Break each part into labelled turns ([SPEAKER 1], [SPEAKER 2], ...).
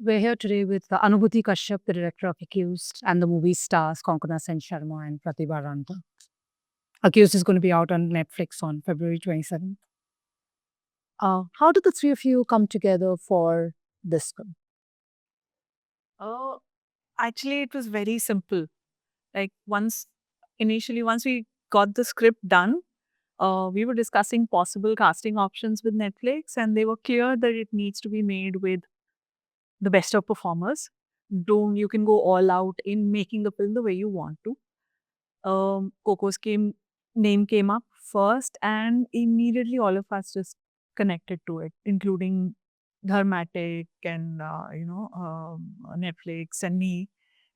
[SPEAKER 1] We're here today with Anubhuti Kashyap, the director of Accused, and the movie stars Konkona Sen Sharma and Pratibha Ranta. Accused is going to be out on Netflix on February 27th. How did the three of you come together for this film?
[SPEAKER 2] Oh, actually, it was very simple. Like once we got the script done, we were discussing possible casting options with Netflix, and they were clear that it needs to be made with the best of performers. Don't You can go all out in making the film the way you want to. Coco's name came up first, and immediately all of us just connected to it, including Dharmatic and Netflix and me,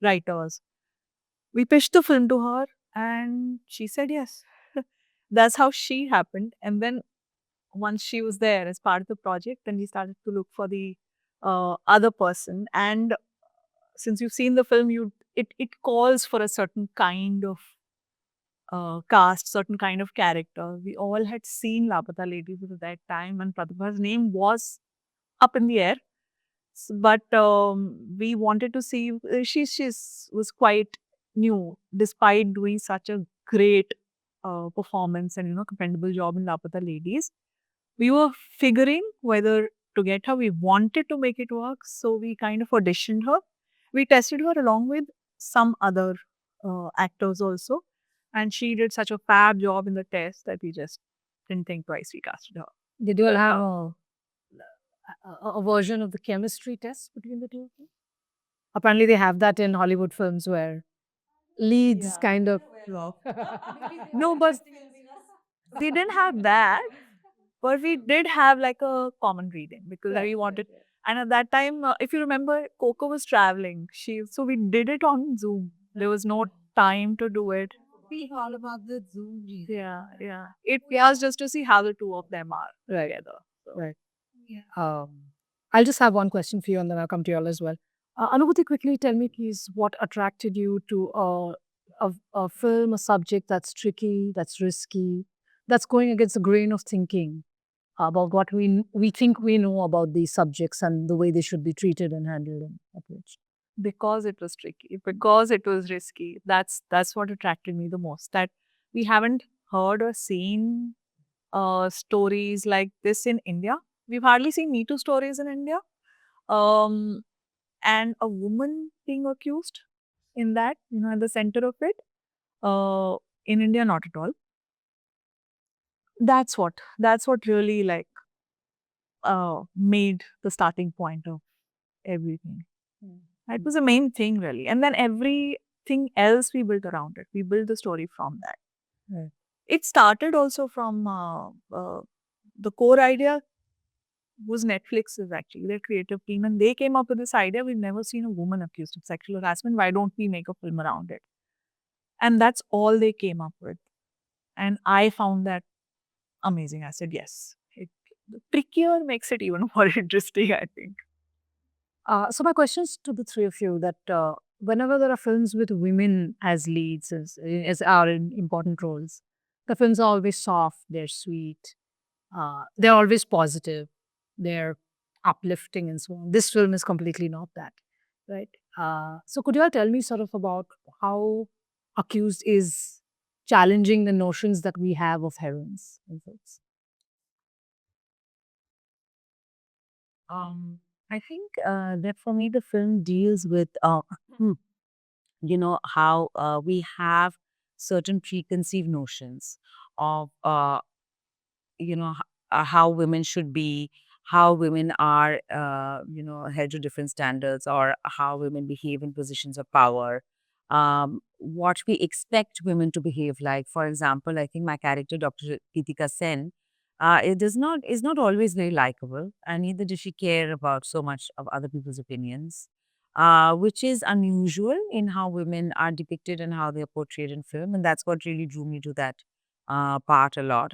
[SPEAKER 2] writers. We pitched the film to her, and she said yes. That's how she happened. And then once she was there as part of the project, then we started to look for the other person. And since you've seen the film, it calls for a certain kind of cast, certain kind of character. We all had seen Lapata Ladies at that time, and Pratibha's name was up in the air. But we wanted to see. She's was quite new, despite doing such a great performance and commendable job in Lapata Ladies. We were figuring whether to get her. We wanted to make it work, so we kind of auditioned her. We tested her along with some other actors also, and she did such a fab job in the test that we just didn't think twice. We casted her.
[SPEAKER 1] Did you all have a version of the chemistry test between the two of you? Apparently, they have that in Hollywood films where leads kind of.
[SPEAKER 2] Wow. No, but we didn't have that. But we did have like a common reading because we wanted. And at that time, if you remember, Coco was traveling. So we did it on Zoom. There was no time to do it.
[SPEAKER 1] We all about the Zoom reason.
[SPEAKER 2] Yeah. It was just to see how the two of them are together. So.
[SPEAKER 1] Right. I'll just have one question for you and then I'll come to you all as well. Anubhuti, quickly tell me, please, what attracted you to a film, a subject that's tricky, that's risky, that's going against the grain of thinking about what we think we know about these subjects and the way they should be treated and handled and approached?
[SPEAKER 2] Because it was tricky, because it was risky. That's what attracted me the most. That we haven't heard or seen stories like this in India. We've hardly seen Me Too stories in India. Um, and a woman being accused in that, at the center of it. In India, not at all. That's what really like made the starting point of everything. That was the main thing, really. And then everything else we built around it. We built the story from that.
[SPEAKER 1] Right.
[SPEAKER 2] It started also from the core idea was Netflix's actually, their creative team. And they came up with this idea. We've never seen a woman accused of sexual harassment. Why don't we make a film around it? And that's all they came up with. And I found that amazing. I said, yes. The trickier makes it even more interesting, I think.
[SPEAKER 1] So my questions to the three of you that whenever there are films with women as leads, as are in important roles, the films are always soft, they're sweet, they're always positive, they're uplifting and so on. This film is completely not that, right? So could you all tell me sort of about how Accused is challenging the notions that we have of heroines in films?
[SPEAKER 3] I think that for me, the film deals with, how we have certain preconceived notions of, how women should be, how women are, held to different standards, or how women behave in positions of power. What we expect women to behave like. For example, I think my character, Dr. Geetika Sen, it is not always very likable, and neither does she care about so much of other people's opinions, which is unusual in how women are depicted and how they are portrayed in film, and that's what really drew me to that part a lot.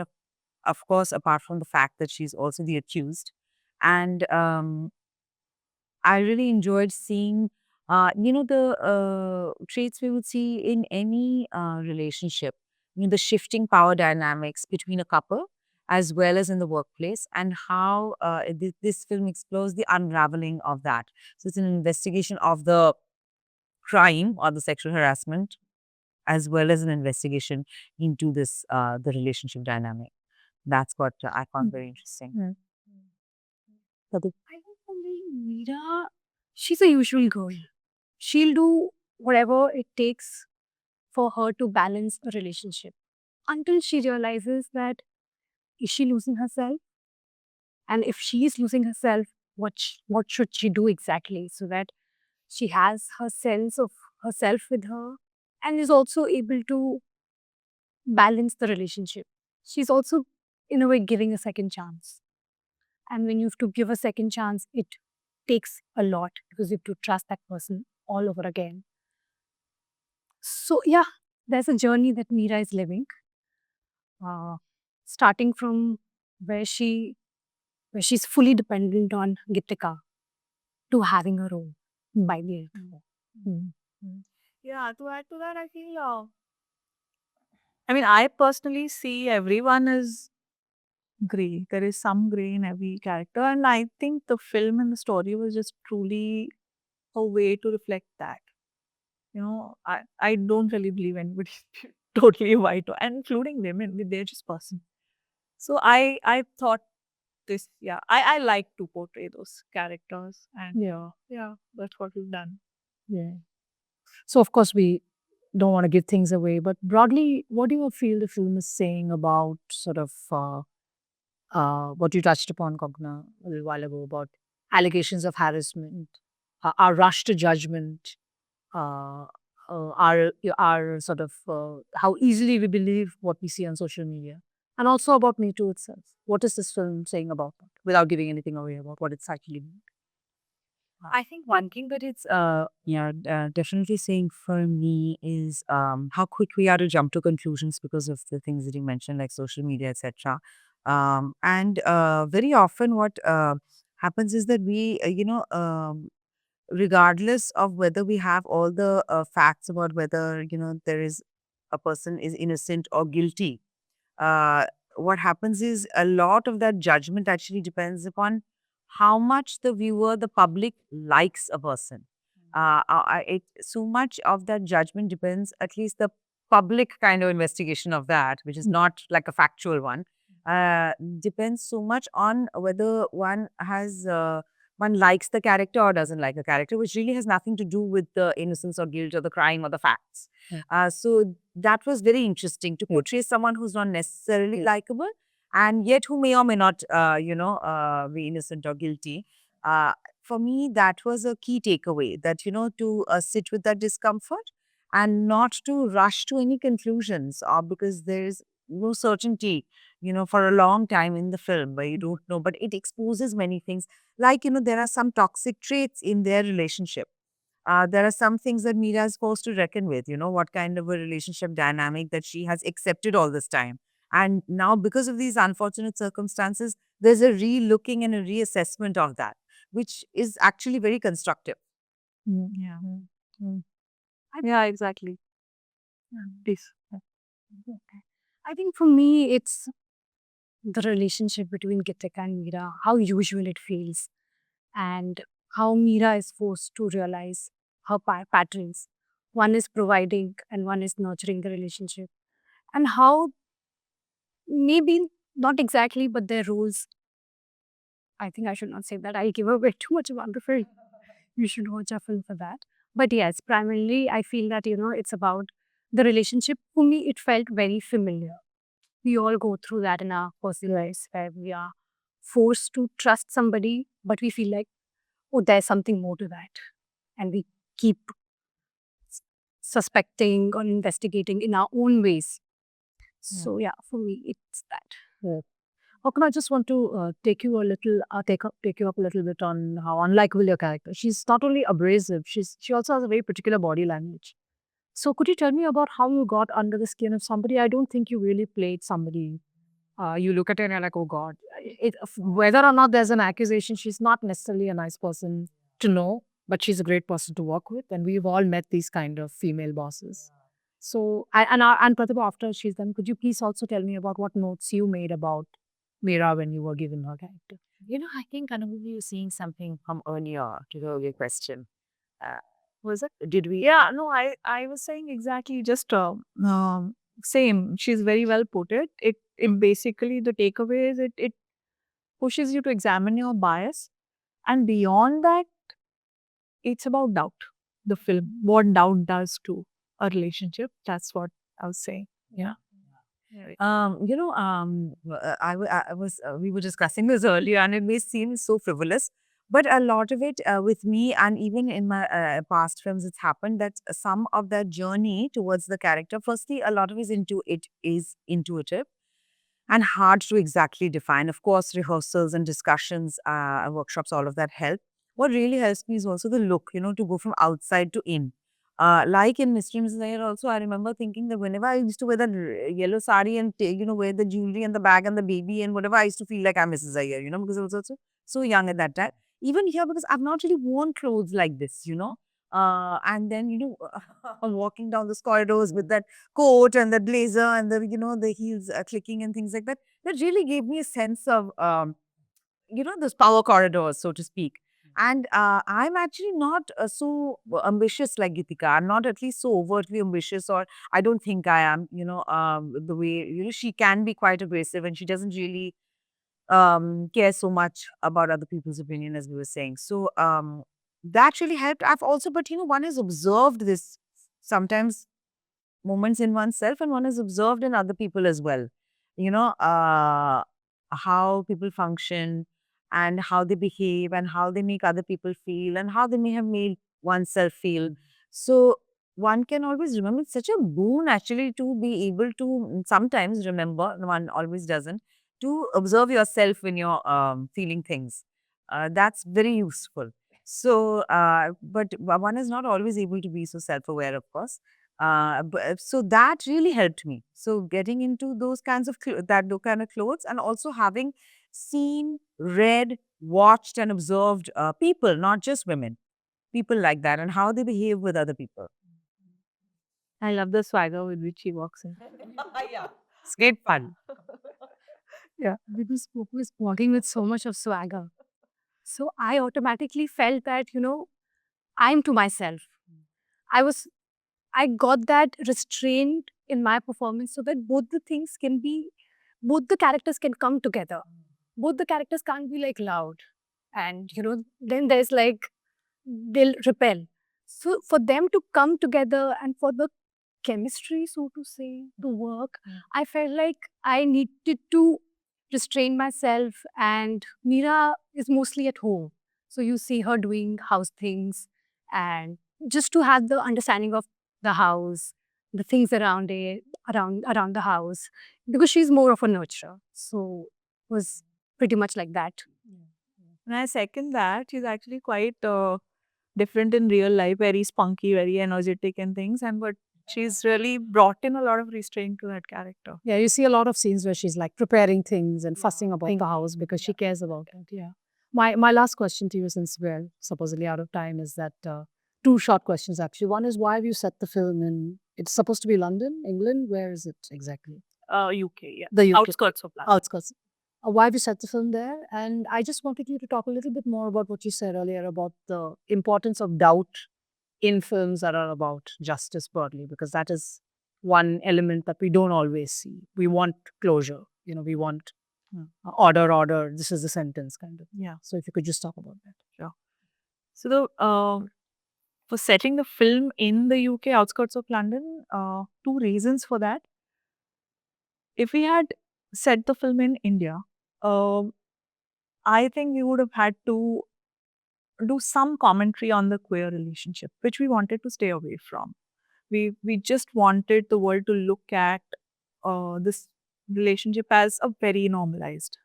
[SPEAKER 3] Of course, apart from the fact that she's also the accused, and I really enjoyed seeing, the traits we would see in any relationship. The shifting power dynamics between a couple, as well as in the workplace, and how this film explores the unraveling of that. So it's an investigation of the crime or the sexual harassment, as well as an investigation into this the relationship dynamic. That's what I found very interesting.
[SPEAKER 1] Mm.
[SPEAKER 3] Pradeep?
[SPEAKER 4] I think for me, Meera, she's a usual girl. She'll do whatever it takes for her to balance a relationship until she realizes that is she losing herself? And if she is losing herself, what should she do exactly so that she has her sense of herself with her and is also able to balance the relationship. She's also, in a way, giving a second chance. And when you have to give a second chance, it takes a lot because you have to trust that person all over again. So, yeah, there's a journey that Meera is living, starting from where she's fully dependent on Gitika to having her own by the end.
[SPEAKER 2] Yeah, to add to that, I feel, I mean, I personally see everyone as gray. There is some gray in every character. And I think the film and the story was just truly a way to reflect that. I don't really believe anybody's totally white, and including women, they're just person. So I thought this, yeah, I like to portray those characters. And yeah, that's what we've done.
[SPEAKER 1] Yeah. So, of course, we don't want to give things away, but broadly, what do you feel the film is saying about sort of what you touched upon, Kogna, a little while ago about allegations of harassment, our rush to judgment, uh, our sort of how easily we believe what we see on social media, and also about Me Too itself. What is this film saying about that, without giving anything away about what it's actually mean?
[SPEAKER 3] I think one thing that it's definitely saying for me is how quick we are to jump to conclusions because of the things that you mentioned, like social media, etc. And very often, what happens is that we, regardless of whether we have all the facts about whether there is a person is innocent or guilty, uh, what happens is a lot of that judgment actually depends upon how much the viewer, the public, likes a person. So much of that judgment depends, at least the public kind of investigation of that, which is not like a factual one, depends so much on whether one likes the character or doesn't like the character, which really has nothing to do with the innocence or guilt or the crime or the facts. So that was very interesting to portray someone who's not necessarily likable and yet who may or may not, be innocent or guilty. For me, that was a key takeaway that, to sit with that discomfort and not to rush to any conclusions because there's no certainty, for a long time in the film where you don't know, but it exposes many things. Like, there are some toxic traits in their relationship. There are some things that Meera is forced to reckon with, what kind of a relationship dynamic that she has accepted all this time. And now, because of these unfortunate circumstances, there's a re-looking and a reassessment of that, which is actually very constructive.
[SPEAKER 2] Yeah. Yeah, exactly. Please.
[SPEAKER 4] I think for me, it's the relationship between Gitika and Meera, how usual it feels, and how Meera is forced to realize her patterns. One is providing and one is nurturing the relationship. And how maybe not exactly, but their roles. I think I should not say that. I give away too much about the film. You should watch a film for that. But yes, primarily I feel that, it's about the relationship. For me, it felt very familiar. We all go through that in our personal lives where we are forced to trust somebody, but we feel like, oh, there's something more to that. And we keep suspecting or investigating in our own ways. So yeah, for me, it's that.
[SPEAKER 1] Okna, I just want to take you a little, take you up a little bit on how unlikable your character. She's not only abrasive, she also has a very particular body language. So could you tell me about how you got under the skin of somebody? I don't think you really played somebody. You look at her and you're like, oh God. Whether or not there's an accusation, she's not necessarily a nice person to know, but she's a great person to work with. And we've all met these kind of female bosses. So, and Pratibha, after she's done, could you please also tell me about what notes you made about Meera when you were given her character?
[SPEAKER 3] I think Anubhavi was saying something from earlier to the earlier question.
[SPEAKER 2] Was it?
[SPEAKER 3] Did we?
[SPEAKER 2] Yeah, no, I was saying exactly just same. She's very well put it. It basically the takeaway is it pushes you to examine your bias, and beyond that, it's about doubt. The film, what doubt does to a relationship. That's what I was saying. Yeah. Yeah.
[SPEAKER 3] I was, we were discussing this earlier and it may seem so frivolous, but a lot of it with me and even in my past films, it's happened that some of that journey towards the character, firstly, a lot of it is intuitive and hard to exactly define. Of course, rehearsals and discussions, workshops, all of that help. What really helps me is also the look, to go from outside to in. Like in Mystery Mrs. Iyer also, I remember thinking that whenever I used to wear that yellow sari and, wear the jewelry and the bag and the baby and whatever, I used to feel like I'm Mrs. Iyer, because I was also so young at that time. Even here, because I've not really worn clothes like this. And then, walking down those corridors with that coat and the blazer and the heels clicking and things like that. That really gave me a sense of, those power corridors, so to speak. And I'm actually not so ambitious like Gitika. I'm not at least so overtly ambitious, or I don't think I am, the way, she can be quite aggressive and she doesn't really care so much about other people's opinion, as we were saying. So that really helped. I've also, but one has observed this sometimes moments in oneself and one is observed in other people as well. You know, how people function and how they behave and how they make other people feel and how they may have made oneself feel. So one can always remember, it's such a boon actually to be able to sometimes remember, one always doesn't, to observe yourself when you're feeling things. That's very useful. So, but one is not always able to be so self-aware, of course. So that really helped me. So getting into those kinds of those kind of clothes, and also having seen, read, watched, and observed people, not just women, people like that, and how they behave with other people.
[SPEAKER 2] I love the swagger with which he walks in.
[SPEAKER 3] Yeah, it's great fun.
[SPEAKER 2] Yeah.
[SPEAKER 4] Because Poku is walking with so much of swagger. So I automatically felt that, I'm to myself. I got that restraint in my performance so that both the characters can come together. Both the characters can't be like loud. And, then there's like, they'll repel. So for them to come together and for the chemistry, so to say, to work, I felt like I needed to restrain myself. And Meera is mostly at home. So you see her doing house things and just to have the understanding of the house, the things around it, around the house, because she's more of a nurturer. So it was pretty much like that.
[SPEAKER 2] And I second that. She's actually quite different in real life, very spunky, very energetic and things. But she's really brought in a lot of restraint to that character.
[SPEAKER 1] Yeah, you see a lot of scenes where she's like preparing things and fussing about the house because she cares about it. Yeah. My last question to you, since we're supposedly out of time, is that two short questions actually. One is, why have you set the film in? It's supposed to be London, England. Where is it exactly?
[SPEAKER 2] UK, yeah.
[SPEAKER 1] The UK.
[SPEAKER 2] Outskirts of London.
[SPEAKER 1] Outskirts. Why have you set the film there? And I just wanted you to talk a little bit more about what you said earlier about the importance of doubt in films that are about justice broadly, because that is one element that we don't always see. We want closure. We want order. This is the sentence kind of.
[SPEAKER 2] Yeah.
[SPEAKER 1] So if you could just talk about that.
[SPEAKER 2] Sure. So for setting the film in the UK, outskirts of London, two reasons for that. If we had set the film in India, I think we would have had to do some commentary on the queer relationship, which we wanted to stay away from. We just wanted the world to look at this relationship as a very normalized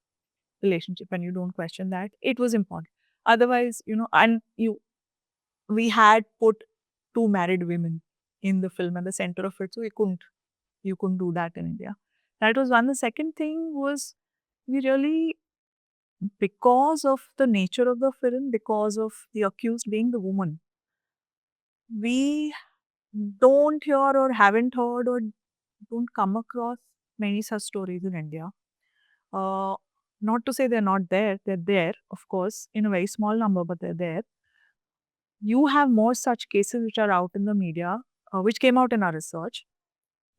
[SPEAKER 2] relationship, and you don't question that. It was important. Otherwise, we had put two married women in the film at the center of it, so you couldn't do that in India. That was one. The second thing was, we really, because of the nature of the film, because of the accused being the woman, we don't hear or haven't heard or don't come across many such stories in India. Not to say they're not there, they're there, of course, in a very small number, but they're there. You have more such cases which are out in the media, which came out in our research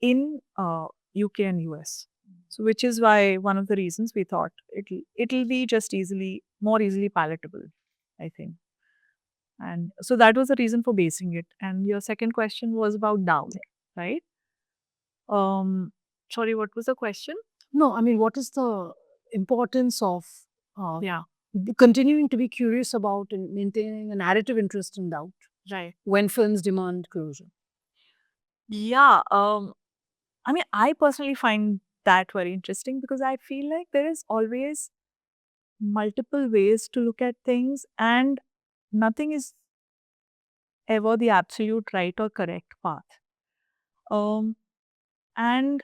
[SPEAKER 2] in UK and US. So, which is why one of the reasons we thought it'll be just more easily palatable, I think. And so that was the reason for basing it. And your second question was about doubt, right? Sorry, what was the question?
[SPEAKER 1] No, I mean, what is the importance of
[SPEAKER 2] Yeah,
[SPEAKER 1] continuing to be curious about and maintaining a narrative interest in doubt
[SPEAKER 2] right.
[SPEAKER 1] when films demand closure?
[SPEAKER 2] Yeah, I mean, I personally find that very interesting because I feel like there is always multiple ways to look at things, and nothing is ever the absolute right or correct path. And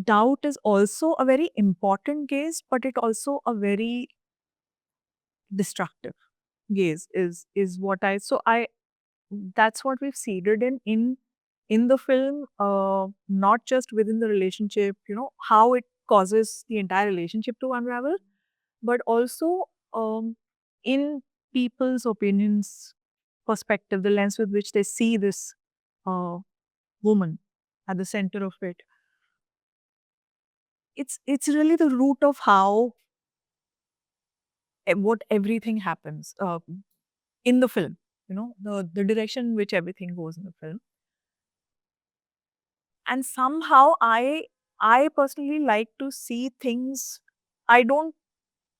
[SPEAKER 2] doubt is also a very important gaze, but it also a very destructive gaze is what I that's what we've seeded in the film, not just within the relationship, how it causes the entire relationship to unravel, but also in people's opinions, perspective, the lens with which they see this uh, woman at the center of it. It's really the root of how what everything happens in the film. The direction in which everything goes in the film. And somehow I personally like to see things. I don't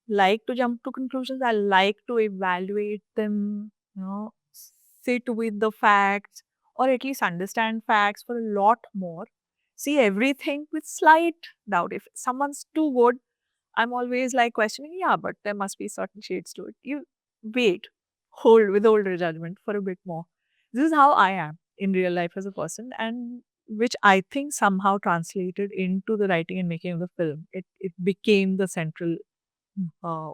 [SPEAKER 2] like to jump to conclusions. I like to evaluate them, sit with the facts, or at least understand facts for a lot more. See everything with slight doubt. If someone's too good, I'm always like questioning, yeah, but there must be certain shades to it. You wait, hold your judgment for a bit more. This is how I am in real life as a person, and which I think somehow translated into the writing and making of the film. It became the central uh,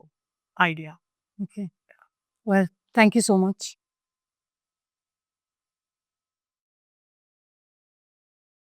[SPEAKER 2] idea.
[SPEAKER 1] Okay. Well, thank you so much.